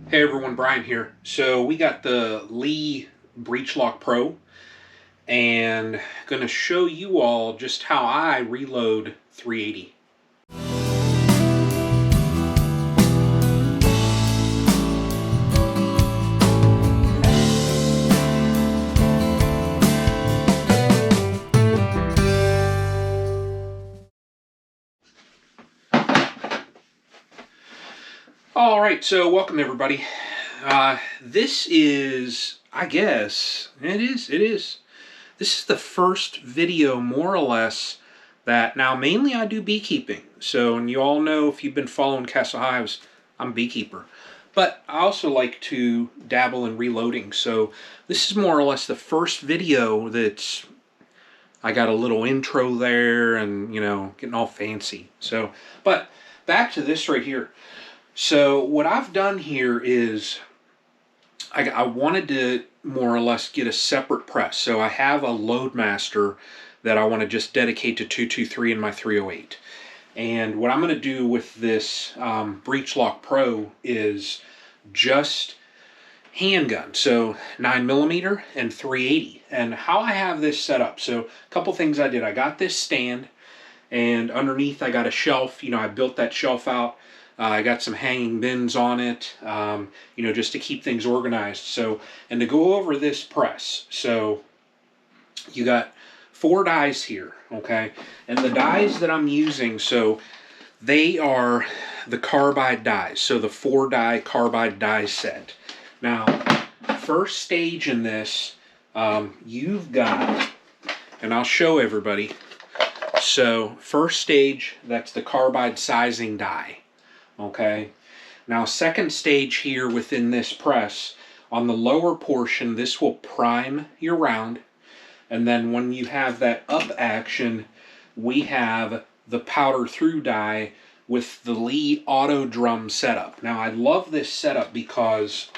Hey everyone, Brian here. So we got the Lee Breech Lock Pro and going to show you all just how I reload 380. All right, so welcome everybody. This is, I guess, it is. This is the first video, more or less, that now mainly I do beekeeping. So, and you all know if you've been following Castle Hives, I'm a beekeeper. But I also like to dabble in reloading. So this is more or less the first video that's, I got a little intro there and, you know, getting all fancy. So, but back to this right here. So what I've done here is I wanted to more or less get a separate press. So I have a Loadmaster that I want to just dedicate to 223 in my 308. And what I'm going to do with this Breech Lock Pro is just handgun. So 9mm and 380. And how I have this set up. So a couple things I did. I got this stand and underneath I got a shelf. You know, I built that shelf out. I got some hanging bins on it, you know, just to keep things organized. So, and to go over this press, so you got 4 dies here, okay? And the dies that I'm using, so they are the Carbide dies, so the 4-die Carbide die set. Now, first stage in this, you've got, and I'll show everybody, so first stage, that's the Carbide sizing die. Okay, now second stage here within this press, on the lower portion, this will prime your round, and then when you have that up action, we have the powder through die with the Lee auto drum setup. Now I love this setup because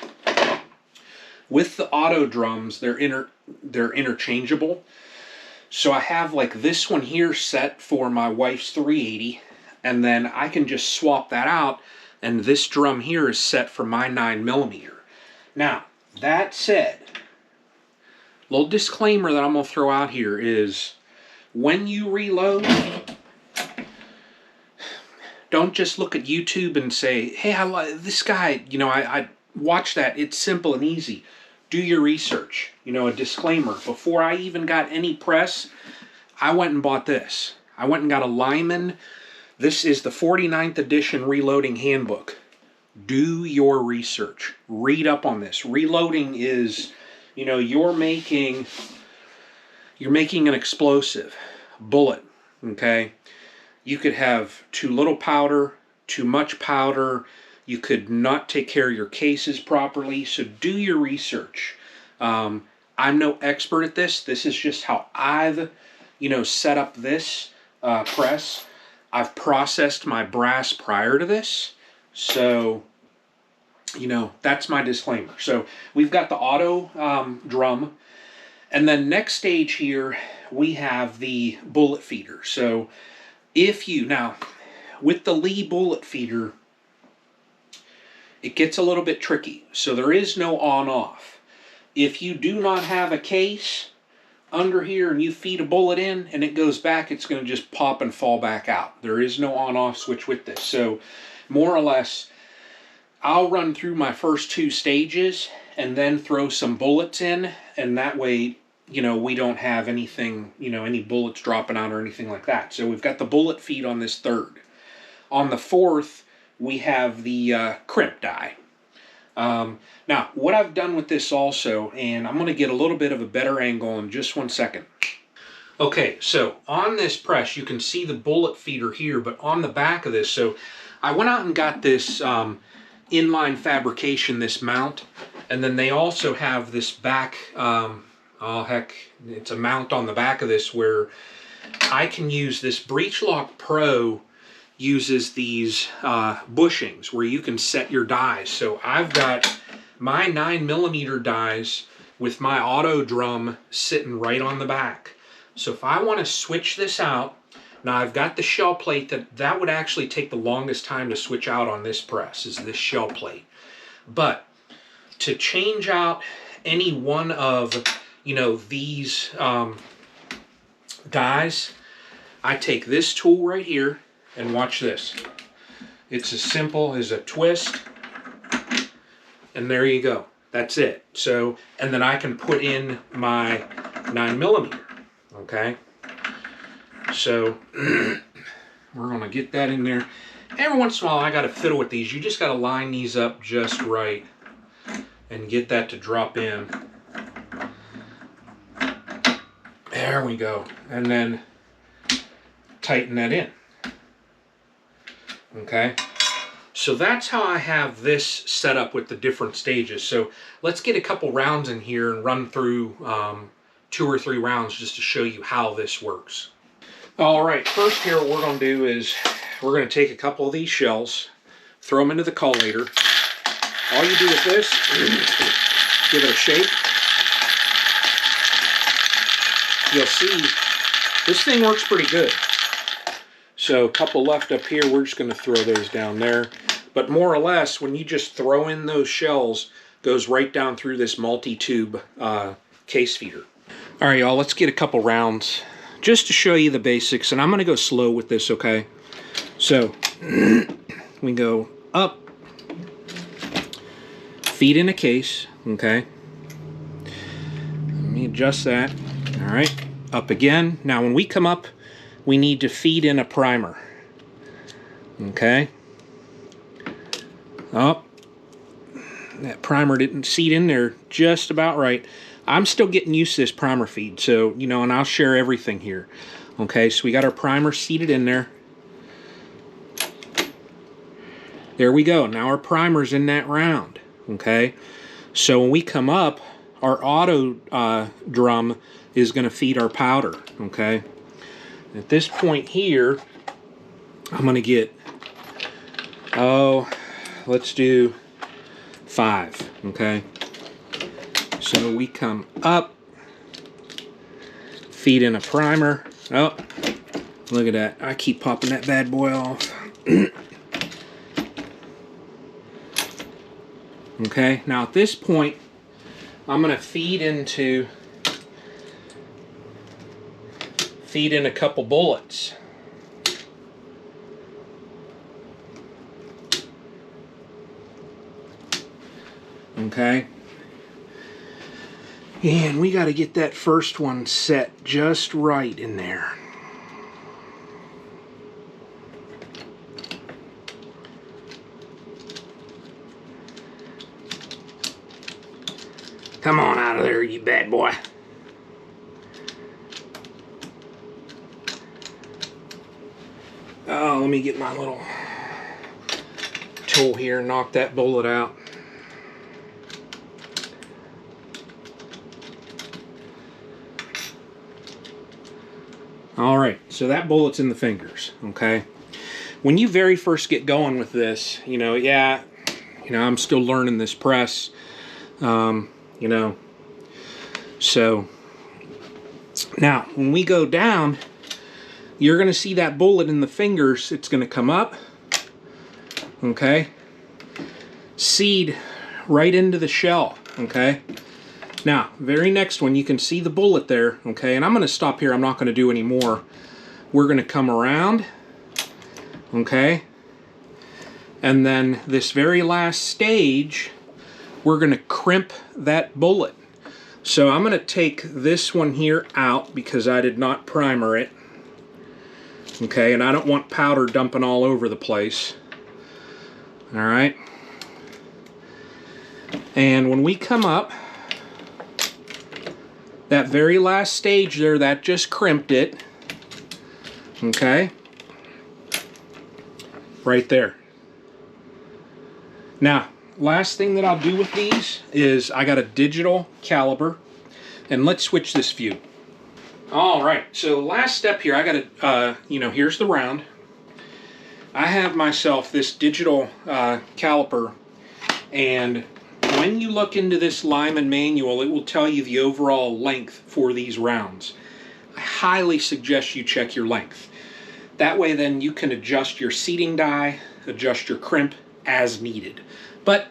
with the auto drums, they're interchangeable. So I have like this one here set for my wife's 380. And then I can just swap that out, and this drum here is set for my 9mm. Now, that said, little disclaimer that I'm going to throw out here is, when you reload, don't just look at YouTube and say, hey, I like this guy, you know, I watch that, it's simple and easy. Do your research. You know, a disclaimer, before I even got any press, I went and bought this. I went and got a Lyman. This is the 49th edition reloading handbook. Do your research. Read up on this. Reloading is, you know, you're making an explosive bullet, okay? You could have too little powder, too much powder. You could not take care of your cases properly. So do your research. I'm no expert at this. This is just how I've, you know, set up this press. I've processed my brass prior to this, so, you know, that's my disclaimer. So we've got the auto drum, and then next stage here, we have the bullet feeder. So if you, now, with the Lee bullet feeder, it gets a little bit tricky. So there is no on-off. If you do not have a case under here and you feed a bullet in and it goes back, it's going to just pop and fall back out. There is no on-off switch with this. So more or less, I'll run through my first 2 stages and then throw some bullets in, and that way, you know, we don't have anything, you know, any bullets dropping out or anything like that. So we've got the bullet feed on this 3rd. On the 4th, we have the crimp die. Now, what I've done with this also, and I'm going to get a little bit of a better angle in just 1 second. Okay, so on this press, you can see the bullet feeder here, but on the back of this, so I went out and got this Inline Fabrication, this mount, and then they also have this back, oh heck, it's a mount on the back of this where I can use this Breech Lock Pro uses these bushings where you can set your dies. So I've got my 9mm dies with my auto drum sitting right on the back. So if I want to switch this out, now I've got the shell plate that would actually take the longest time to switch out on this press, is this shell plate. But to change out any one of, you know, these dies, I take this tool right here and watch this. It's as simple as a twist, and there you go. That's it. So, and then I can put in my 9mm, okay? So, we're gonna get that in there. Every once in a while, I gotta fiddle with these. You just gotta line these up just right and get that to drop in. There we go. And then tighten that in. Okay? So that's how I have this set up with the different stages. So let's get a couple rounds in here and run through 2 or 3 rounds just to show you how this works. All right, first here what we're going to do is we're going to take a couple of these shells, throw them into the collator. All you do with this, give it a shake. You'll see this thing works pretty good. So a couple left up here, we're just going to throw those down there. But more or less, when you just throw in those shells, goes right down through this multi-tube case feeder. All right, y'all, let's get a couple rounds just to show you the basics. And I'm going to go slow with this, okay? So we go up, feed in a case, okay? Let me adjust that. All right, up again. Now when we come up, we need to feed in a primer. Okay. Oh, that primer didn't seat in there just about right. I'm still getting used to this primer feed, so, you know, and I'll share everything here. Okay, so we got our primer seated in there. There we go. Now our primer's in that round. Okay, so when we come up, our auto drum is going to feed our powder. Okay, at this point here, I'm going to get, let's do 5. Okay, so we come up, feed in a primer. Oh, look at that. I keep popping that bad boy off. Okay, now at this point, I'm going to feed in a couple bullets. Okay, and we got to get that first one set just right in there. Come on out of there, you bad boy. Oh, let me get my little tool here and knock that bullet out. All right, so that bullet's in the fingers, okay? When you very first get going with this, you know, I'm still learning this press. You know, so now when we go down, you're going to see that bullet in the fingers. It's going to come up, okay, seed right into the shell, okay. Now, very next one, you can see the bullet there, okay, and I'm going to stop here. I'm not going to do any more. We're going to come around, okay, and then this very last stage, we're going to crimp that bullet. So I'm going to take this one here out because I did not primer it. Okay, and I don't want powder dumping all over the place. All right. And when we come up, that very last stage there, that just crimped it. Okay. Right there. Now, last thing that I'll do with these is I got a digital caliber, and let's switch this view. All right, so last step here, I got to, here's the round. I have myself this digital caliper, and when you look into this Lyman manual, it will tell you the overall length for these rounds. I highly suggest you check your length. That way then you can adjust your seating die, adjust your crimp as needed. But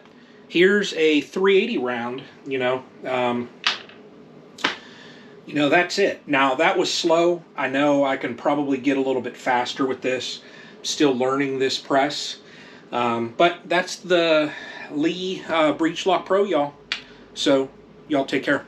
Here's a 380 round, that's it. Now, that was slow. I know I can probably get a little bit faster with this. Still learning this press. But that's the Lee Breech Lock Pro, y'all. So, y'all take care.